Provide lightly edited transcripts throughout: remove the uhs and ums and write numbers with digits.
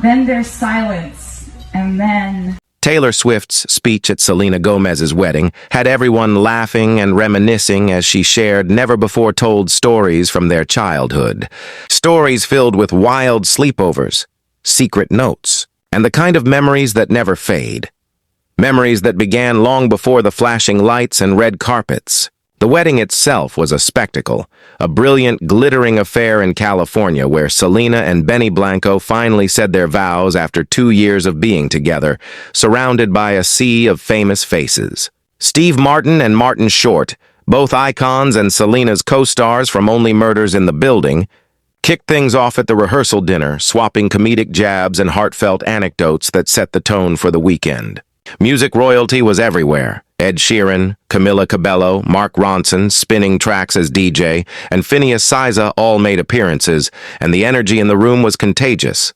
Then there's silence, and then... Taylor Swift's speech at Selena Gomez's wedding had everyone laughing and reminiscing as she shared never-before-told stories from their childhood. Stories filled with wild sleepovers, secret notes, and the kind of memories that never fade. Memories that began long before the flashing lights and red carpets. The wedding itself was a spectacle, a brilliant, glittering affair in California where Selena and Benny Blanco finally said their vows after 2 years of being together, surrounded by a sea of famous faces. Steve Martin and Martin Short, both icons and Selena's co-stars from Only Murders in the Building, kicked things off at the rehearsal dinner, swapping comedic jabs and heartfelt anecdotes that set the tone for the weekend. Music royalty was everywhere. Ed Sheeran, Camila Cabello, Mark Ronson spinning tracks as DJ, and Phineas Siza all made appearances, and the energy in the room was contagious.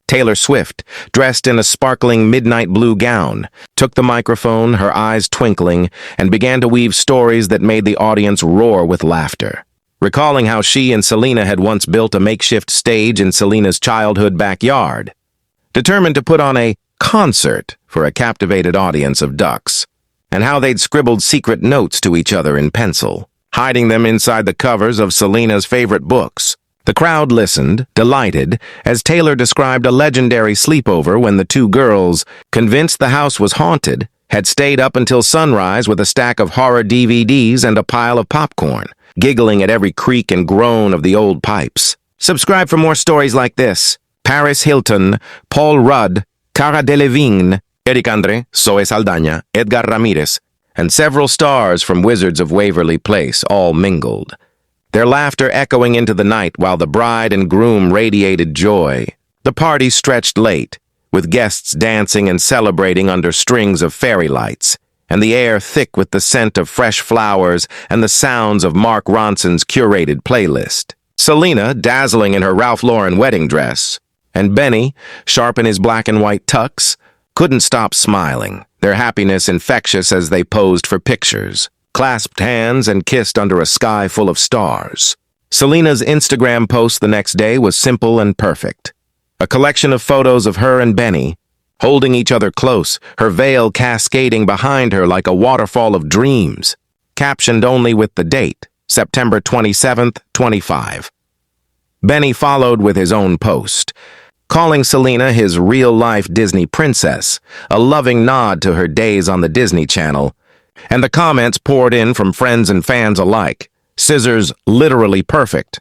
Taylor Swift, dressed in a sparkling midnight blue gown, took the microphone, her eyes twinkling, and began to weave stories that made the audience roar with laughter. Recalling how she and Selena had once built a makeshift stage in Selena's childhood backyard, determined to put on a concert for a captivated audience of ducks, and how they'd scribbled secret notes to each other in pencil, hiding them inside the covers of Selena's favorite books. The crowd listened, delighted, as Taylor described a legendary sleepover when the two girls, convinced the house was haunted, had stayed up until sunrise with a stack of horror DVDs and a pile of popcorn, giggling at every creak and groan of the old pipes. Subscribe for more stories like this. Paris Hilton, Paul Rudd, Cara Delevingne, Eric Andre, Zoe Saldaña, Edgar Ramirez, and several stars from Wizards of Waverly Place all mingled, their laughter echoing into the night while the bride and groom radiated joy. The party stretched late, with guests dancing and celebrating under strings of fairy lights, and the air thick with the scent of fresh flowers and the sounds of Mark Ronson's curated playlist. Selena, dazzling in her Ralph Lauren wedding dress, and Benny, sharp in his black and white tux, couldn't stop smiling, their happiness infectious as they posed for pictures, clasped hands and kissed under a sky full of stars. Selena's Instagram post the next day was simple and perfect. A collection of photos of her and Benny, holding each other close, her veil cascading behind her like a waterfall of dreams, captioned only with the date, September 27th, 25. Benny followed with his own post, calling Selena his real-life Disney princess, a loving nod to her days on the Disney Channel, and the comments poured in from friends and fans alike. Scissors literally perfect.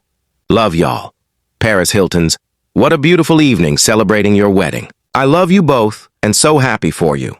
Love y'all. Paris Hilton's, what a beautiful evening celebrating your wedding. I love you both and so happy for you.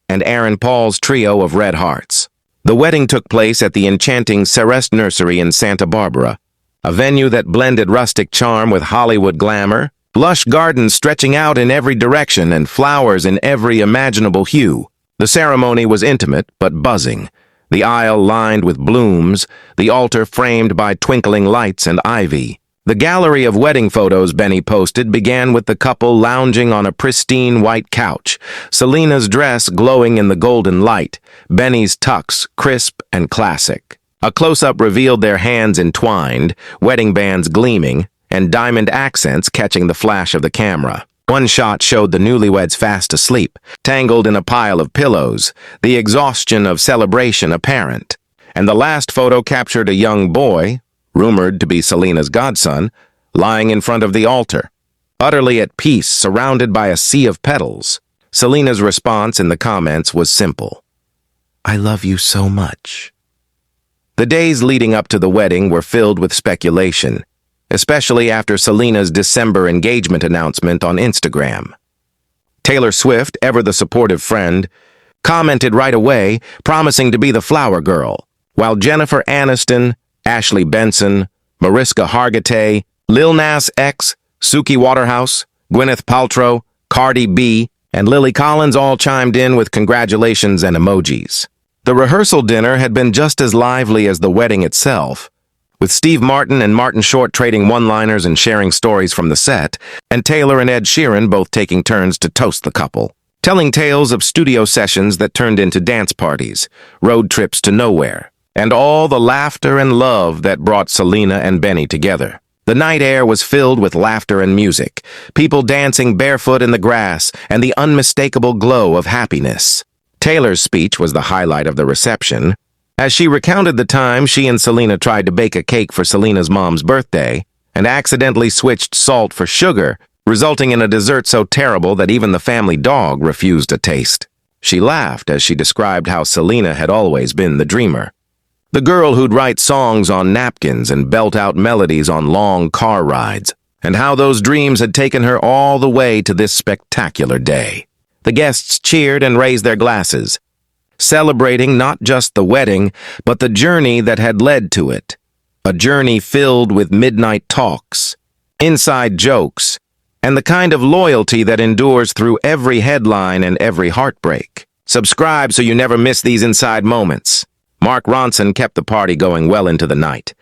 And Aaron Paul's trio of red hearts. The wedding took place at the enchanting Celeste Nursery in Santa Barbara, a venue that blended rustic charm with Hollywood glamour, lush gardens stretching out in every direction and flowers in every imaginable hue. The ceremony was intimate but buzzing, the aisle lined with blooms, the altar framed by twinkling lights and ivy. The gallery of wedding photos Benny posted began with the couple lounging on a pristine white couch, Selena's dress glowing in the golden light, Benny's tux crisp and classic. A close-up revealed their hands entwined, wedding bands gleaming, and diamond accents catching the flash of the camera. One shot showed the newlyweds fast asleep, tangled in a pile of pillows, the exhaustion of celebration apparent. And the last photo captured a young boy, rumored to be Selena's godson, lying in front of the altar, utterly at peace, surrounded by a sea of petals. Selena's response in the comments was simple. I love you so much. The days leading up to the wedding were filled with speculation, especially after Selena's December engagement announcement on Instagram. Taylor Swift, ever the supportive friend, commented right away, promising to be the flower girl, while Jennifer Aniston, Ashley Benson, Mariska Hargitay, Lil Nas X, Suki Waterhouse, Gwyneth Paltrow, Cardi B, and Lily Collins all chimed in with congratulations and emojis. The rehearsal dinner had been just as lively as the wedding itself, with Steve Martin and Martin Short trading one-liners and sharing stories from the set, and Taylor and Ed Sheeran both taking turns to toast the couple, telling tales of studio sessions that turned into dance parties, road trips to nowhere, and all the laughter and love that brought Selena and Benny together. The night air was filled with laughter and music, people dancing barefoot in the grass, and the unmistakable glow of happiness. Taylor's speech was the highlight of the reception. As she recounted the time she and Selena tried to bake a cake for Selena's mom's birthday and accidentally switched salt for sugar, resulting in a dessert so terrible that even the family dog refused a taste. She laughed as she described how Selena had always been the dreamer. The girl who'd write songs on napkins and belt out melodies on long car rides, and how those dreams had taken her all the way to this spectacular day. The guests cheered and raised their glasses, celebrating not just the wedding, but the journey that had led to it. A journey filled with midnight talks, inside jokes, and the kind of loyalty that endures through every headline and every heartbreak. Subscribe so you never miss these inside moments. Mark Ronson kept the party going well into the night,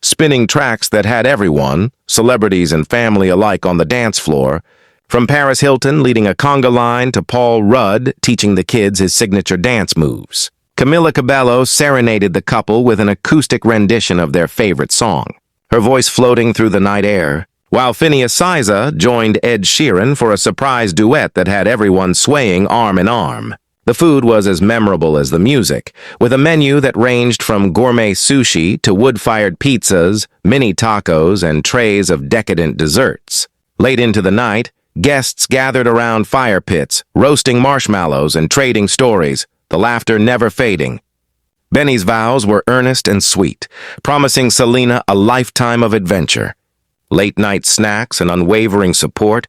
spinning tracks that had everyone, celebrities and family alike, on the dance floor, from Paris Hilton leading a conga line to Paul Rudd teaching the kids his signature dance moves. Camila Cabello serenaded the couple with an acoustic rendition of their favorite song, her voice floating through the night air, while Phineas Siza joined Ed Sheeran for a surprise duet that had everyone swaying arm in arm. The food was as memorable as the music, with a menu that ranged from gourmet sushi to wood-fired pizzas, mini tacos, and trays of decadent desserts. Late into the night, guests gathered around fire pits, roasting marshmallows and trading stories, the laughter never fading. Benny's vows were earnest and sweet, promising Selena a lifetime of adventure. Late-night snacks and unwavering support,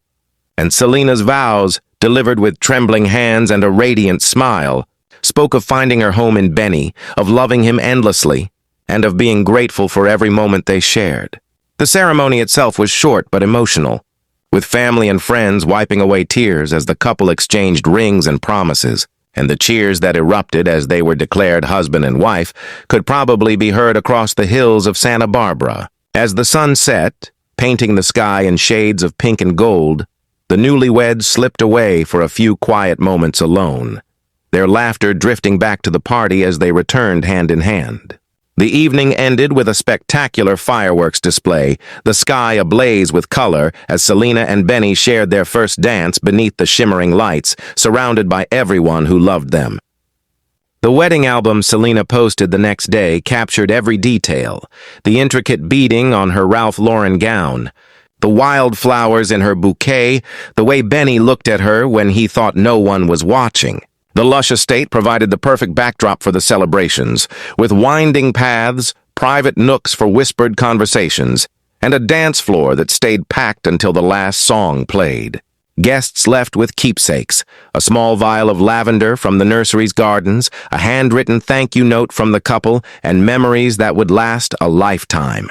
and Selena's vows, delivered with trembling hands and a radiant smile, spoke of finding her home in Benny, of loving him endlessly, and of being grateful for every moment they shared. The ceremony itself was short but emotional, with family and friends wiping away tears as the couple exchanged rings and promises, and the cheers that erupted as they were declared husband and wife could probably be heard across the hills of Santa Barbara. As the sun set, painting the sky in shades of pink and gold, the newlyweds slipped away for a few quiet moments alone, their laughter drifting back to the party as they returned hand in hand. The evening ended with a spectacular fireworks display, the sky ablaze with color as Selena and Benny shared their first dance beneath the shimmering lights, surrounded by everyone who loved them. The wedding album Selena posted the next day captured every detail, the intricate beading on her Ralph Lauren gown, the wildflowers in her bouquet, the way Benny looked at her when he thought no one was watching. The lush estate provided the perfect backdrop for the celebrations, with winding paths, private nooks for whispered conversations, and a dance floor that stayed packed until the last song played. Guests left with keepsakes, a small vial of lavender from the nursery's gardens, a handwritten thank you note from the couple, and memories that would last a lifetime.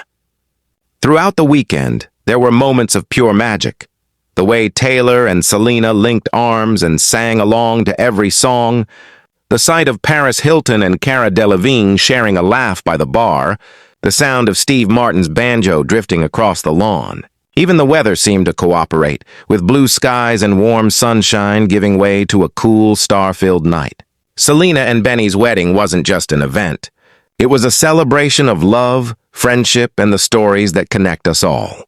Throughout the weekend, there were moments of pure magic. The way Taylor and Selena linked arms and sang along to every song, the sight of Paris Hilton and Cara Delevingne sharing a laugh by the bar, the sound of Steve Martin's banjo drifting across the lawn. Even the weather seemed to cooperate, with blue skies and warm sunshine giving way to a cool, star-filled night. Selena and Benny's wedding wasn't just an event. It was a celebration of love, friendship, and the stories that connect us all.